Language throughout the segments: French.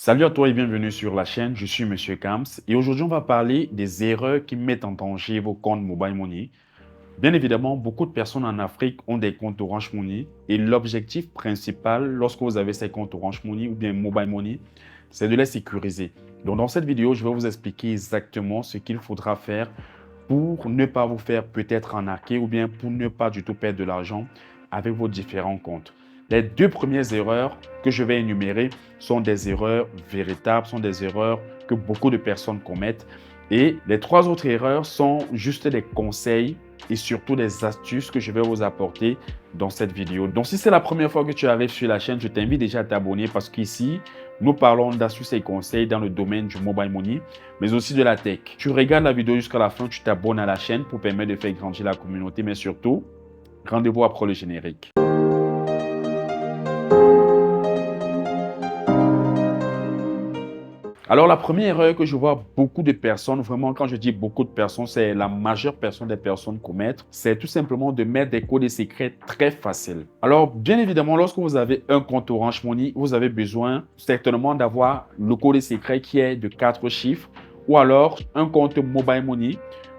Salut à toi et bienvenue sur la chaîne, je suis Monsieur Kams et aujourd'hui on va parler des erreurs qui mettent en danger vos comptes Mobile Money. Bien évidemment, beaucoup de personnes en Afrique ont des comptes Orange Money et l'objectif principal lorsque vous avez ces comptes Orange Money ou bien Mobile Money, c'est de les sécuriser. Donc dans cette vidéo, je vais vous expliquer exactement ce qu'il faudra faire pour ne pas vous faire peut-être arnaquer ou bien pour ne pas du tout perdre de l'argent avec vos différents comptes. Les deux premières erreurs que je vais énumérer sont des erreurs véritables, sont des erreurs que beaucoup de personnes commettent. Et les trois autres erreurs sont juste des conseils et surtout des astuces que je vais vous apporter dans cette vidéo. Donc, si c'est la première fois que tu arrives sur la chaîne, je t'invite déjà à t'abonner parce qu'ici, nous parlons d'astuces et conseils dans le domaine du mobile money, mais aussi de la tech. Tu regardes la vidéo jusqu'à la fin, tu t'abonnes à la chaîne pour permettre de faire grandir la communauté, mais surtout, rendez-vous après le générique. Alors, la première erreur que je vois beaucoup de personnes, vraiment quand je dis beaucoup de personnes, c'est la majeure personne des personnes commettent, c'est tout simplement de mettre des codes secrets très faciles. Alors, bien évidemment, lorsque vous avez un compte Orange Money, vous avez besoin certainement d'avoir le code secret qui est de 4 chiffres ou alors un compte Mobile Money.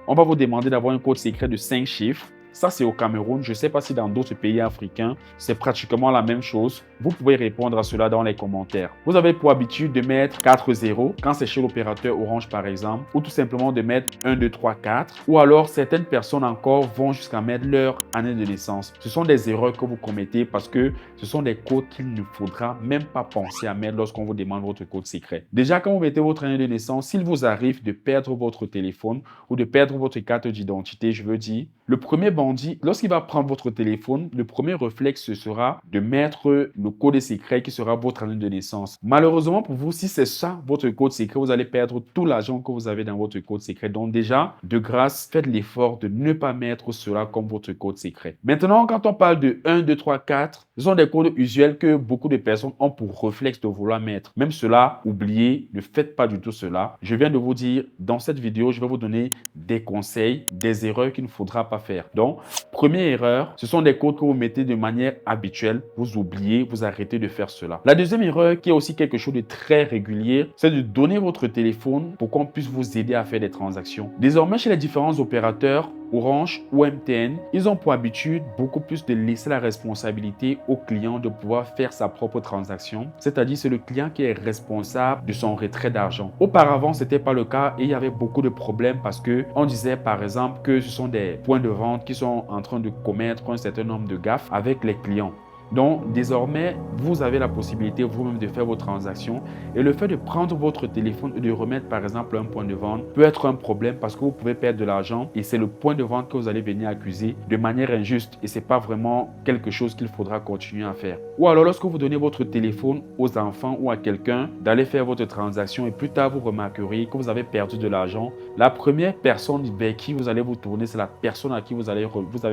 On va vous demander d'avoir un code secret de 5 chiffres. Ça, c'est au Cameroun. Je ne sais pas si dans d'autres pays africains, c'est pratiquement la même chose. Vous pouvez répondre à cela dans les commentaires. Vous avez pour habitude de mettre 4 zéros quand c'est chez l'opérateur Orange, par exemple, ou tout simplement de mettre 1, 2, 3, 4. Ou alors, certaines personnes encore vont jusqu'à mettre leur année de naissance. Ce sont des erreurs que vous commettez parce que ce sont des codes qu'il ne faudra même pas penser à mettre lorsqu'on vous demande votre code secret. Déjà, quand vous mettez votre année de naissance, s'il vous arrive de perdre votre téléphone ou de perdre votre carte d'identité, je veux dire, le premier bandit, lorsqu'il va prendre votre téléphone, le premier réflexe ce sera de mettre le code secret qui sera votre année de naissance. Malheureusement pour vous, si c'est ça votre code secret, vous allez perdre tout l'argent que vous avez dans votre code secret. Donc déjà, de grâce, faites l'effort de ne pas mettre cela comme votre code secret. Maintenant, quand on parle de 1, 2, 3, 4, ce sont des codes usuels que beaucoup de personnes ont pour réflexe de vouloir mettre. Même cela, oubliez, ne faites pas du tout cela. Je viens de vous dire, dans cette vidéo, je vais vous donner des conseils, des erreurs qu'il ne faudra pas faire. Donc, première erreur, ce sont des codes que vous mettez de manière habituelle. Vous oubliez, vous arrêtez de faire cela. La deuxième erreur, qui est aussi quelque chose de très régulier, c'est de donner votre téléphone pour qu'on puisse vous aider à faire des transactions. Désormais, chez les différents opérateurs, Orange ou MTN, ils ont pour habitude beaucoup plus de laisser la responsabilité au client de pouvoir faire sa propre transaction. C'est-à-dire, c'est le client qui est responsable de son retrait d'argent. Auparavant, ce n'était pas le cas et il y avait beaucoup de problèmes parce que on disait par exemple que ce sont des points de vente qui sont en train de commettre un certain nombre de gaffes avec les clients. Donc, désormais, vous avez la possibilité vous-même de faire vos transactions et le fait de prendre votre téléphone et de remettre par exemple un point de vente peut être un problème parce que vous pouvez perdre de l'argent et c'est le point de vente que vous allez venir accuser de manière injuste et ce n'est pas vraiment quelque chose qu'il faudra continuer à faire. Ou alors, lorsque vous donnez votre téléphone aux enfants ou à quelqu'un d'aller faire votre transaction et plus tard vous remarquerez que vous avez perdu de l'argent, la première personne vers qui vous allez vous tourner, c'est la personne à qui vous avez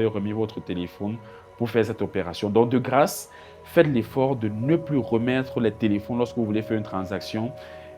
remis votre téléphone pour faire cette opération. Donc, de grâce, faites l'effort de ne plus remettre les téléphones lorsque vous voulez faire une transaction.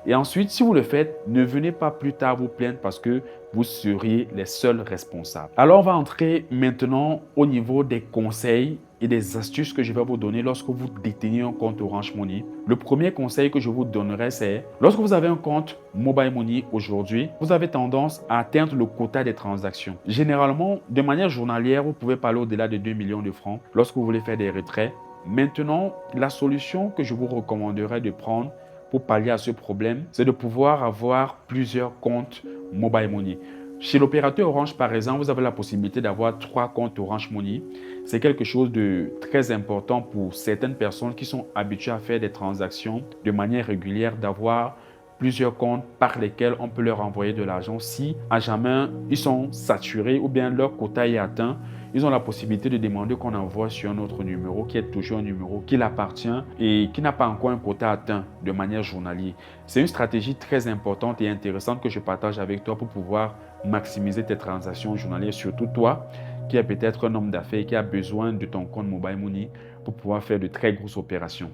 Et ensuite, si vous le faites, ne venez pas plus tard vous plaindre parce que vous seriez les seuls responsables. Alors, on va entrer maintenant au niveau des conseils et des astuces que je vais vous donner lorsque vous détenez un compte Orange Money. Le premier conseil que je vous donnerai, c'est lorsque vous avez un compte Mobile Money aujourd'hui, vous avez tendance à atteindre le quota des transactions. Généralement, de manière journalière, vous pouvez parler au-delà de 2 millions de francs lorsque vous voulez faire des retraits. Maintenant, la solution que je vous recommanderais de prendre pour pallier à ce problème, c'est de pouvoir avoir plusieurs comptes Mobile Money. Chez l'opérateur Orange, par exemple, vous avez la possibilité d'avoir 3 comptes Orange Money. C'est quelque chose de très important pour certaines personnes qui sont habituées à faire des transactions de manière régulière, d'avoir plusieurs comptes par lesquels on peut leur envoyer de l'argent si à jamais ils sont saturés ou bien leur quota est atteint. Ils ont la possibilité de demander qu'on envoie sur un autre numéro qui est toujours un numéro qui l'appartient et qui n'a pas encore un quota atteint de manière journalière. C'est une stratégie très importante et intéressante que je partage avec toi pour pouvoir maximiser tes transactions journalières, surtout toi qui est peut-être un homme d'affaires qui a besoin de ton compte Mobile Money pour pouvoir faire de très grosses opérations.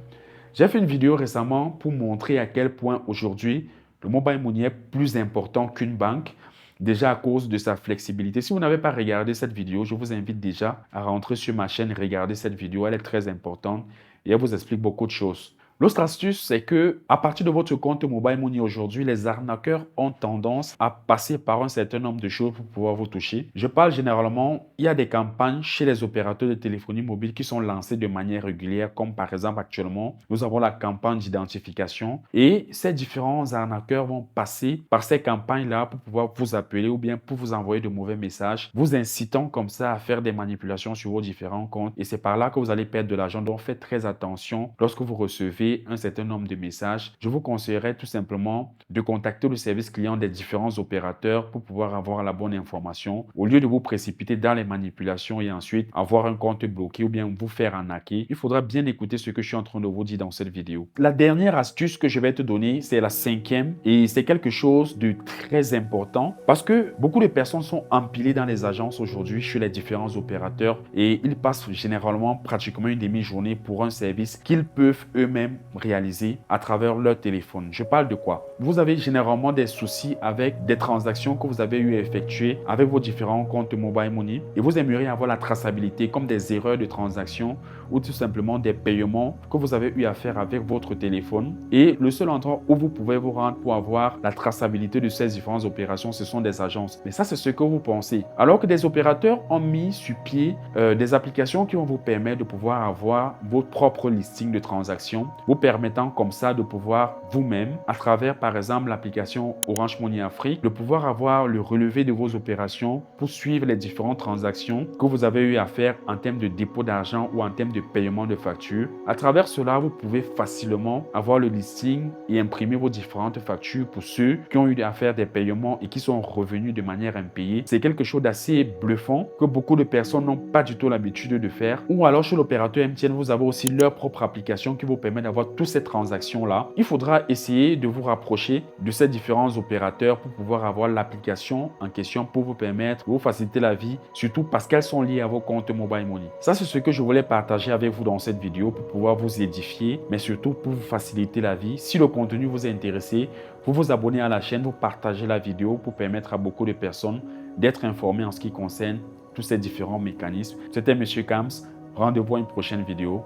J'ai fait une vidéo récemment pour montrer à quel point aujourd'hui le Mobile Money est plus important qu'une banque, déjà à cause de sa flexibilité. Si vous n'avez pas regardé cette vidéo, je vous invite déjà à rentrer sur ma chaîne et regarder cette vidéo. Elle est très importante et elle vous explique beaucoup de choses. L'autre astuce, c'est que à partir de votre compte Mobile Money aujourd'hui, les arnaqueurs ont tendance à passer par un certain nombre de choses pour pouvoir vous toucher. Je parle généralement, il y a des campagnes chez les opérateurs de téléphonie mobile qui sont lancées de manière régulière, comme par exemple actuellement, nous avons la campagne d'identification et ces différents arnaqueurs vont passer par ces campagnes-là pour pouvoir vous appeler ou bien pour vous envoyer de mauvais messages, vous incitant comme ça à faire des manipulations sur vos différents comptes et c'est par là que vous allez perdre de l'argent. Donc faites très attention lorsque vous recevez un certain nombre de messages. Je vous conseillerais tout simplement de contacter le service client des différents opérateurs pour pouvoir avoir la bonne information au lieu de vous précipiter dans les manipulations et ensuite avoir un compte bloqué ou bien vous faire arnaquer. Il faudra bien écouter ce que je suis en train de vous dire dans cette vidéo. La dernière astuce que je vais te donner, c'est la cinquième et c'est quelque chose de très important parce que beaucoup de personnes sont empilées dans les agences aujourd'hui chez les différents opérateurs et ils passent généralement pratiquement une demi-journée pour un service qu'ils peuvent eux-mêmes réaliser à travers leur téléphone. Je parle de quoi? Vous avez généralement des soucis avec des transactions que vous avez eu à effectuer avec vos différents comptes Mobile Money et vous aimeriez avoir la traçabilité comme des erreurs de transaction ou tout simplement des paiements que vous avez eu à faire avec votre téléphone. Et le seul endroit où vous pouvez vous rendre pour avoir la traçabilité de ces différentes opérations, ce sont des agences. Mais ça, c'est ce que vous pensez. Alors que des opérateurs ont mis sur pied des applications qui vont vous permettre de pouvoir avoir votre propre listing de transactions, vous permettant comme ça de pouvoir vous-même, à travers par exemple l'application Orange Money Afrique, de pouvoir avoir le relevé de vos opérations pour suivre les différentes transactions que vous avez eu à faire en termes de dépôt d'argent ou en termes de paiement de factures. À travers cela, vous pouvez facilement avoir le listing et imprimer vos différentes factures pour ceux qui ont eu à faire des paiements et qui sont revenus de manière impayée. C'est quelque chose d'assez bluffant que beaucoup de personnes n'ont pas du tout l'habitude de faire. Ou alors chez l'opérateur MTN, vous avez aussi leur propre application qui vous permet d'avoir toutes ces transactions-là. Il faudra essayer de vous rapprocher de ces différents opérateurs pour pouvoir avoir l'application en question pour vous permettre de vous faciliter la vie, surtout parce qu'elles sont liées à vos comptes Mobile Money. Ça, c'est ce que je voulais partager avec vous dans cette vidéo pour pouvoir vous édifier, mais surtout pour vous faciliter la vie. Si le contenu vous a intéressé, vous vous abonnez à la chaîne, vous partagez la vidéo pour permettre à beaucoup de personnes d'être informées en ce qui concerne tous ces différents mécanismes. C'était M. Kams. Rendez-vous à une prochaine vidéo.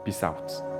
Peace out.